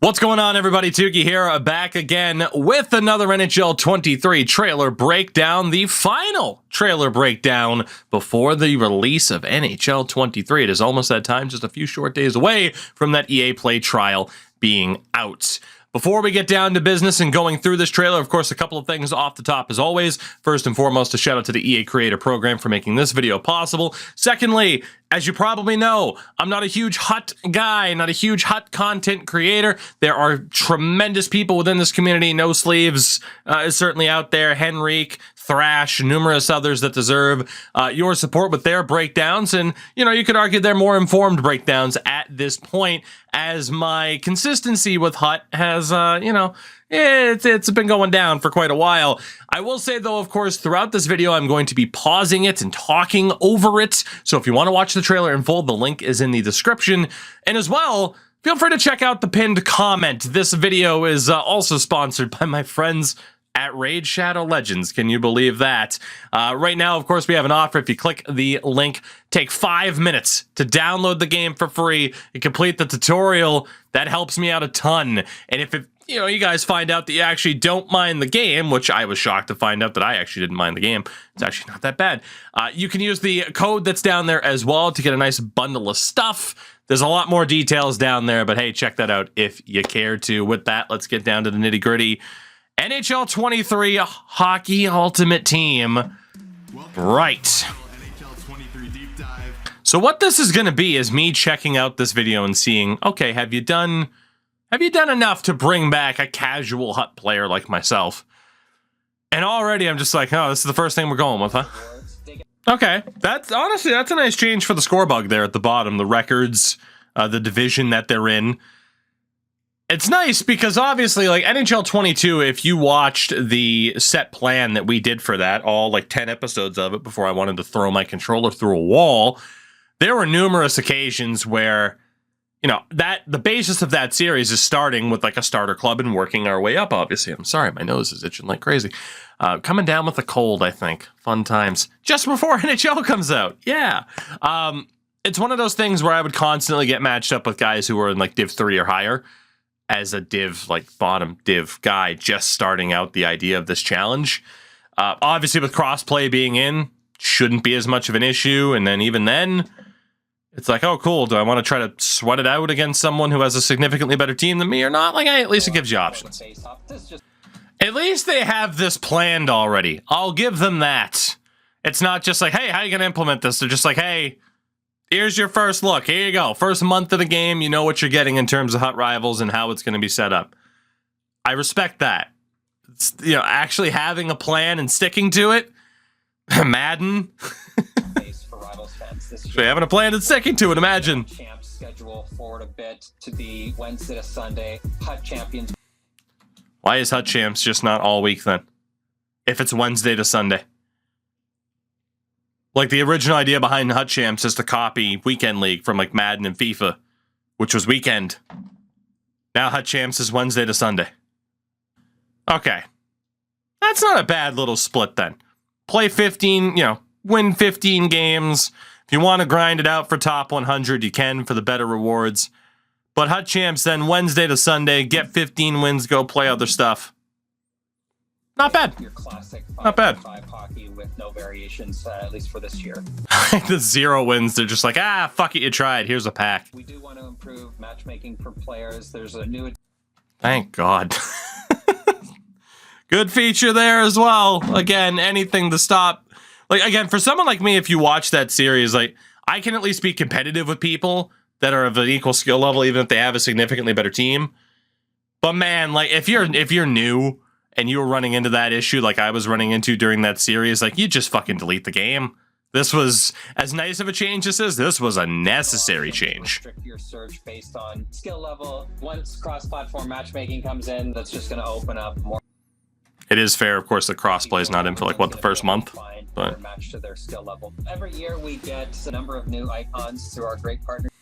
What's going on, everybody? Tukey here, back again with another NHL 23 trailer breakdown, the final trailer breakdown before the release of NHL 23. It is almost that time, just a few short days away from that EA Play trial being out. Before we get down to business and going through this trailer, of course, a couple of things off the top as always. First and foremost, a shout out to the EA Creator Program for making this video possible. Secondly, as you probably know, I'm not a huge HUT guy, not a huge HUT content creator. There are tremendous people within this community. No Sleeves is certainly out there. Henrik, Thrash, numerous others that deserve your support with their breakdowns. And, you know, you could argue they're more informed breakdowns at this point, as my consistency with HUT has, it's been going down for quite a while. I will say, though, of course, throughout this video, I'm going to be pausing it and talking over it. So if you want to watch the trailer in full, the link is in the description. And as well, feel free to check out the pinned comment. This video is also sponsored by my friends at Raid Shadow Legends. Can you believe that? Right now, of course, we have an offer. If you click the link, take 5 minutes to download the game for free and complete the tutorial. That helps me out a ton. And if you guys find out that you actually don't mind the game, which I was shocked to find out that I actually didn't mind the game. It's actually not that bad. You can use the code that's down there as well to get a nice bundle of stuff. There's a lot more details down there, but hey, check that out if you care to. With that, let's get down to the nitty gritty. NHL 23 Hockey Ultimate Team. Right. So what this is going to be is me checking out this video and seeing, okay, have you done enough to bring back a casual HUT player like myself? And already I'm just like, oh, this is the first thing we're going with, huh? Okay, that's a nice change for the score bug there at the bottom. The records, the division that they're in. It's nice because obviously, like, NHL 22, if you watched the set plan that we did for that, all like 10 episodes of it before I wanted to throw my controller through a wall, there were numerous occasions where, you know, that the basis of that series is starting with like a starter club and working our way up, obviously. I'm sorry, my nose is itching like crazy. Coming down with a cold, I think. Fun times. Just before NHL comes out. Yeah. It's one of those things where I would constantly get matched up with guys who were in like Div 3 or higher as a Div, like bottom Div guy just starting out the idea of this challenge. Obviously with crossplay being in, shouldn't be as much of an issue. And then even then, it's like, oh, cool. Do I want to try to sweat it out against someone who has a significantly better team than me or not? Like, hey, at least it gives you options. At least they have this planned already. I'll give them that. It's not just like, hey, how are you going to implement this? They're just like, hey, here's your first look. Here you go. First month of the game, you know what you're getting in terms of HUT Rivals and how it's going to be set up. I respect that. It's, you know, actually having a plan and sticking to it. Madden. So having a plan and sticking to it, imagine. Champs schedule forward a bit to be Wednesday to Sunday. HUT Champions. Why is HUT Champs just not all week then? If it's Wednesday to Sunday. Like, the original idea behind HUT Champs is to copy Weekend League from like Madden and FIFA, which was weekend. Now HUT Champs is Wednesday to Sunday. Okay. That's not a bad little split then. Play 15, win 15 games. If you want to grind it out for top 100, you can for the better rewards. But HUT Champs then Wednesday to Sunday, get 15 wins, go play other stuff. Not bad. Your classic not bad. 5 hockey with no variations, at least for this year. The 0 wins, they're just like, fuck it, you tried. Here's a pack. We do want to improve matchmaking for players. There's a new... Thank God. Good feature there as well. Again, anything to stop. Like, again, for someone like me, if you watch that series, like, I can at least be competitive with people that are of an equal skill level, even if they have a significantly better team. But man, like, if you're new and you were running into that issue like I was running into during that series, like, you just fucking delete the game. This was, as nice of a change as this was a necessary change. Restrict your search based on skill level. Once cross-platform matchmaking comes in, that's just going to open up more. It is fair, of course, that crossplay is not in for like what, the first month, but match to their skill level. Every year we get a number of new icons through our great partners.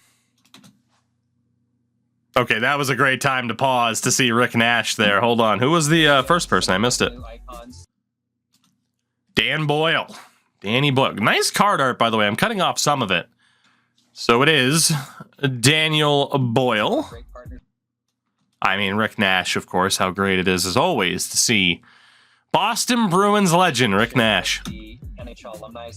Okay, that was a great time to pause to see Rick Nash there. Hold on, who was the first person? I missed it. Dan Boyle, Danny Boyle. Nice card art, by the way. I'm cutting off some of it, so it is Daniel Boyle. I mean, Rick Nash, of course, how great it is, as always, to see Boston Bruins legend Rick Nash. The NHL alumni.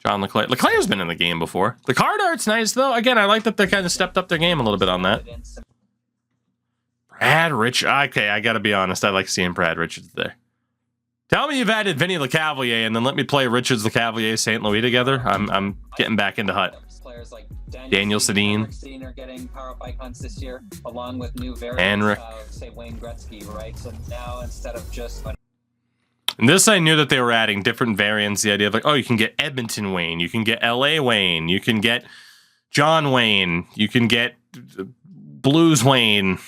John LeClaire. LeClaire's been in the game before. The card art's nice, though. Again, I like that they kind of stepped up their game a little bit on that. Brad Richards. Okay, I got to be honest. I like seeing Brad Richards there. Tell me you've added Vinny LeCavalier and then let me play Richards, LeCavalier, St. Louis together. I'm getting back into Hut. Players like Daniel Sedin are getting power-up icons this year, along with new variants of, say, Wayne Gretzky, right? So now instead of just... And this, I knew that they were adding different variants. The idea of like, oh, you can get Edmonton Wayne, you can get LA Wayne, you can get John Wayne, you can get Blues Wayne.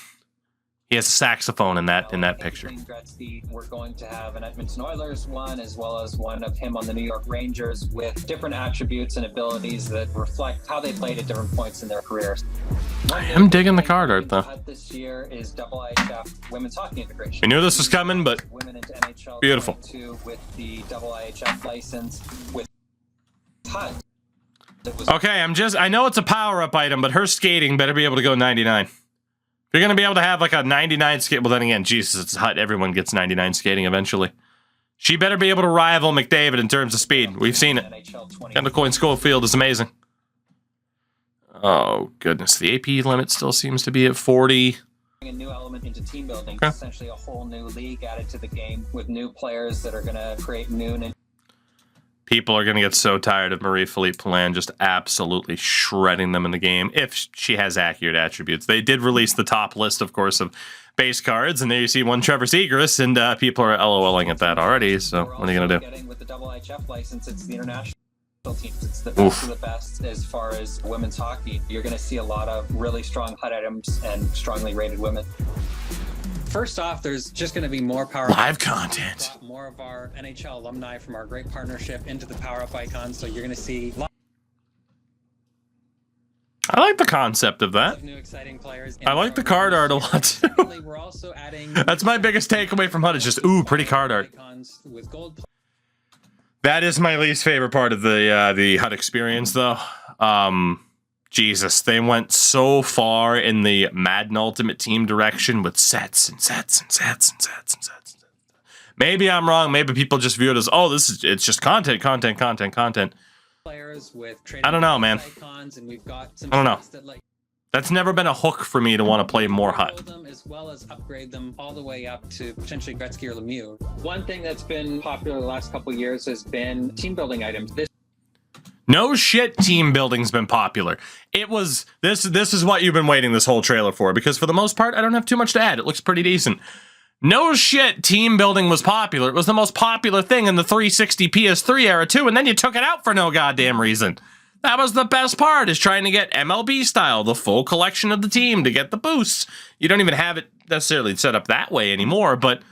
He has a saxophone in that picture. Wayne Gretzky, we're going to have an Edmonton Oilers one, as well as one of him on the New York Rangers, with different attributes and abilities that reflect how they played at different points in their careers. I am digging the card art, though. This year is IHF women's hockey integration. I knew this was coming, but women into NHL beautiful. With the IHF license with Hut. Okay, I know it's a power-up item, but her skating better be able to go 99. If you're going to be able to have like a 99 skate, well then again, Jesus, it's Hut. Everyone gets 99 skating eventually. She better be able to rival McDavid in terms of speed. We've seen it. Kendall Coyne Schofield is amazing. Oh, goodness. The AP limit still seems to be at 40. A new element into team building. Okay. Essentially a whole new league added to the game with new players that are going to create new... People are going to get so tired of Marie-Philippe Poulin just absolutely shredding them in the game if she has accurate attributes. They did release the top list, of course, of base cards, and there you see one Trevor Zegras, and people are LOLing at that already, so what are you going to do? With the IHF license, it's the international teams. It's the best of the best as far as women's hockey. You're going to see a lot of really strong Hut items and strongly rated women. First off, there's just going to be more power live content. More of our NHL alumni from our great partnership into the power-up icons. So you're going to see. I like the concept of that. New exciting players. I like the card art a lot too. We're also adding. That's my biggest takeaway from Hut. It's just pretty card art. With gold. That is my least favorite part of the Hut experience, though. Jesus, they went so far in the Madden Ultimate Team direction with sets and sets and sets and sets and sets. Maybe I'm wrong. Maybe people just view it as, oh, it's just content. Players with I don't know, man. Icons, and we've got some I don't know. That, that's never been a hook for me to want to play more Hut. Them as well as upgrade them all the way up to potentially Gretzky or Lemieux. One thing that's been popular the last couple of years has been team building items. No shit, team building's been popular. It was this is what you've been waiting this whole trailer for, because for the most part, I don't have too much to add. It looks pretty decent. No shit, team building was popular. It was the most popular thing in the 360 PS3 era too, and then you took it out for no goddamn reason. That was the best part, is trying to get MLB style, the full collection of the team to get the boosts. You don't even have it necessarily set up that way anymore, but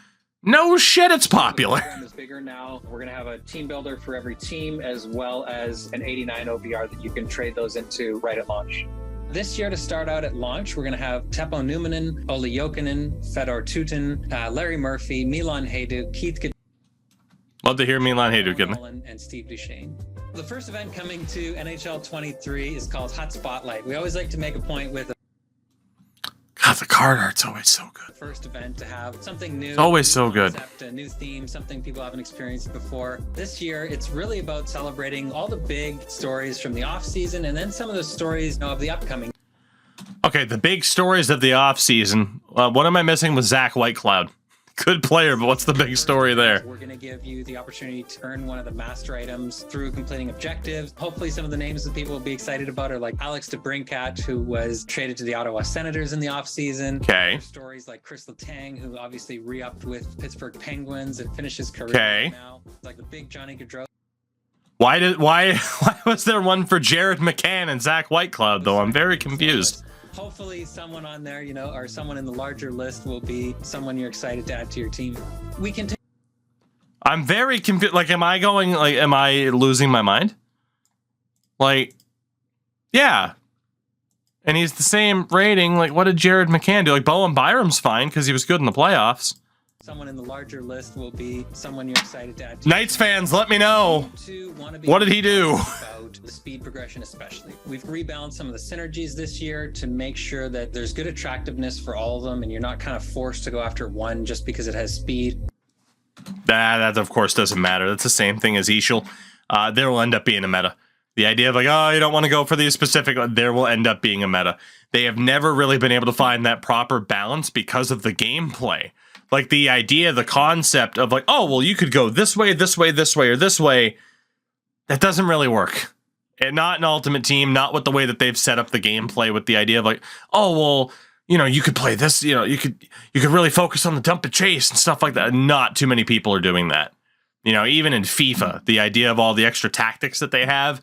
no shit, it's popular. The program is bigger now. We're going to have a team builder for every team, as well as an 89 OBR that you can trade those into right at launch. This year, to start out at launch, we're going to have Teppo Numminen, Olli Jokinen, Fedor Tutin, Larry Murphy, Milan Hajduk, Keith Good. Love to hear Milan Hajduk in there. And Steve Duchesne. The first event coming to NHL 23 is called Hut Spotlight. We always like to make a point with God, the card art's always so good. First event to have something new. It's always so good. Concept, a new theme, something people haven't experienced before. This year, it's really about celebrating all the big stories from the off season, and then some of the stories of the upcoming. Okay, the big stories of the off season. What am I missing with Zach Whitecloud? Good player, but what's the big story there? We're going to give you the opportunity to earn one of the master items through completing objectives. Hopefully some of the names that people will be excited about are like Alex DeBrincat, who was traded to the Ottawa Senators in the offseason. Okay. Stories like Chris Letang, who obviously re-upped with Pittsburgh Penguins and finished his career now. Like the big Johnny Gaudreau. Why was there one for Jared McCann and Zach Whitecloud, though? I'm very confused. Hopefully someone on there, you know, or someone in the larger list will be someone you're excited to add to your team. We can take. I'm very confused. Like, am I losing my mind? Like, yeah. And he's the same rating. Like, what did Jared McCann do? Like, Bowen Byram's fine because he was good in the playoffs. Someone in the larger list will be someone you're excited to add to. Knights fans, let me know. What did he do? About the speed progression especially. We've rebalanced some of the synergies this year to make sure that there's good attractiveness for all of them and you're not kind of forced to go after one just because it has speed. That of course doesn't matter. That's the same thing as Ishil. There will end up being a meta. The idea of like, oh, you don't want to go for these specific, there will end up being a meta. They have never really been able to find that proper balance because of the gameplay. Like the idea, the concept of like, oh, well, you could go this way, this way, this way, or this way. That doesn't really work. And not in Ultimate Team, not with the way that they've set up the gameplay with the idea of like, oh, well, you know, you could play this, you know, you could really focus on the dump and chase and stuff like that. Not too many people are doing that. You know, even in FIFA, the idea of all the extra tactics that they have,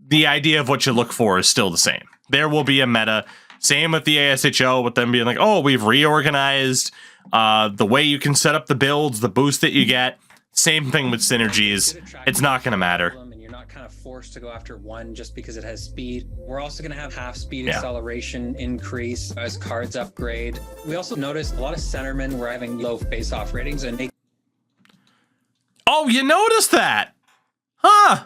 the idea of what you look for is still the same. There will be a meta. Same with the ASHL, with them being like, oh, we've reorganized the way you can set up the builds, the boost that you get. Same thing with synergies. It's not going to matter. And you're not kind of forced to go after one just because it has speed. We're also going to have half speed acceleration increase as cards upgrade. We also noticed a lot of centermen were having low face-off ratings. And oh, you noticed that? Huh?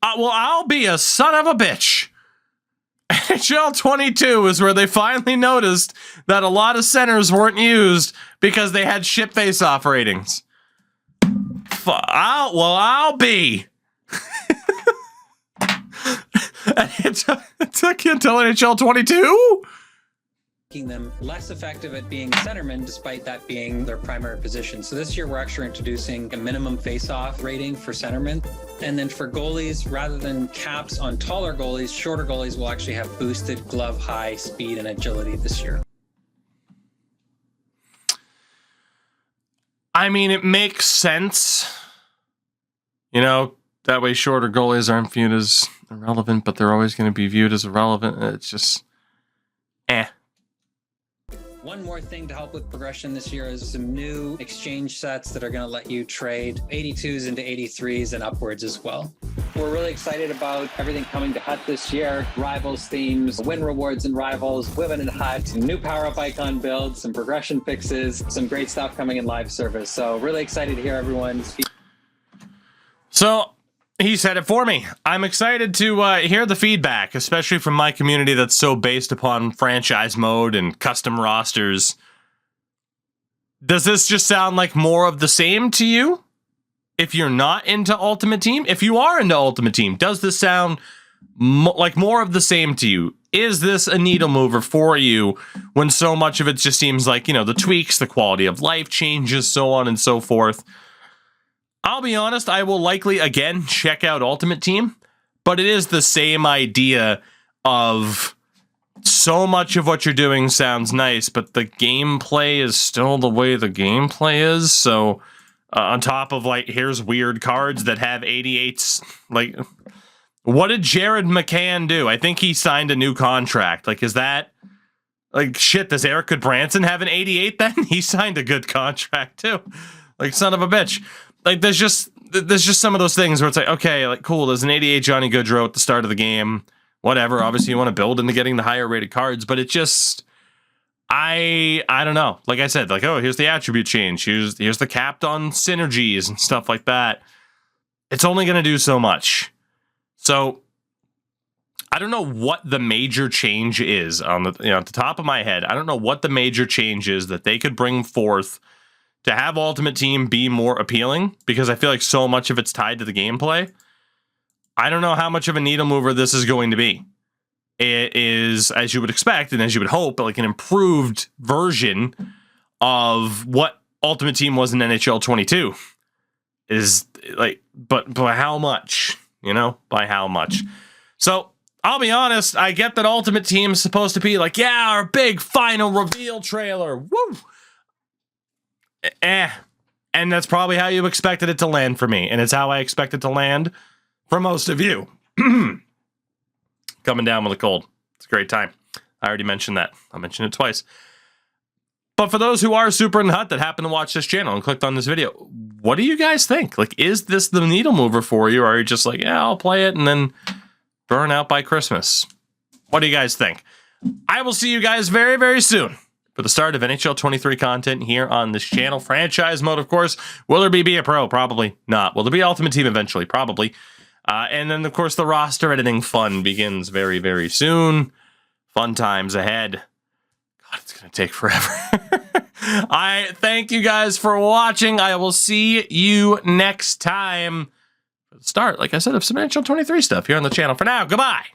Well, I'll be a son of a bitch. NHL 22 is where they finally noticed that a lot of centers weren't used because they had shit face-off ratings. I'll be. It took you until NHL 22? Making them less effective at being centermen despite that being their primary position. So this year we're actually introducing a minimum face-off rating for centermen. And then for goalies, rather than caps on taller goalies, shorter goalies will actually have boosted glove high speed and agility this year. I mean, it makes sense. You know, that way shorter goalies aren't viewed as irrelevant, but they're always going to be viewed as irrelevant. It's just, One more thing to help with progression this year is some new exchange sets that are going to let you trade 82s into 83s and upwards as well. We're really excited about everything coming to Hut this year. Rivals themes, win rewards in Rivals, women in Hut, some new power-up icon builds, some progression fixes, some great stuff coming in live service. So really excited to hear everyone's feedback. So he said it for me. I'm excited to hear the feedback, especially from my community that's so based upon franchise mode and custom rosters. Does this just sound like more of the same to you? If you're not into Ultimate Team? If you are into Ultimate Team, does this sound like more of the same to you? Is this a needle mover for you when so much of it just seems like, you know, the tweaks, the quality of life changes, so on and so forth? I'll be honest, I will likely, again, check out Ultimate Team, but it is the same idea of so much of what you're doing sounds nice, but the gameplay is still the way the gameplay is. So on top of, like, here's weird cards that have 88s. Like, what did Jared McCann do? I think he signed a new contract. Like, is that... Like, shit, does Eric Goodbranson have an 88 then? He signed a good contract, too. Like, son of a bitch. Like, there's just some of those things where it's like, okay, like, cool, there's an 88 Johnny Gaudreau at the start of the game. Whatever, obviously you want to build into getting the higher rated cards, but it just, I don't know. Like I said, like, oh, here's the attribute change. Here's the capped on synergies and stuff like that. It's only going to do so much. So, I don't know what the major change is on the, you know, at the top of my head. I don't know what the major change is that they could bring forth to have Ultimate Team be more appealing, because I feel like so much of it's tied to the gameplay. I don't know how much of a needle mover this is going to be. It is, as you would expect and as you would hope, like an improved version of what Ultimate Team was in NHL 22. Is like, but by how much? You know, by how much? So I'll be honest, I get that Ultimate Team is supposed to be like, yeah, our big final reveal trailer. Woo! And that's probably how you expected it to land for me. And it's how I expect it to land for most of you. Coming down with a cold. It's a great time. I already mentioned that. I'll mention it twice. But for those who are super in the hut that happen to watch this channel and clicked on this video, what do you guys think? Like, is this the needle mover for you? Or are you just like, yeah, I'll play it and then burn out by Christmas? What do you guys think? I will see you guys very, very soon for the start of NHL 23 content here on this channel. Franchise mode, of course. Will there be a pro? Probably not. Will there be Ultimate Team eventually? Probably. And then, of course, the roster editing fun begins very, very soon. Fun times ahead. God, it's going to take forever. I thank you guys for watching. I will see you next time. For the start, like I said, of some NHL 23 stuff here on the channel. For now, goodbye.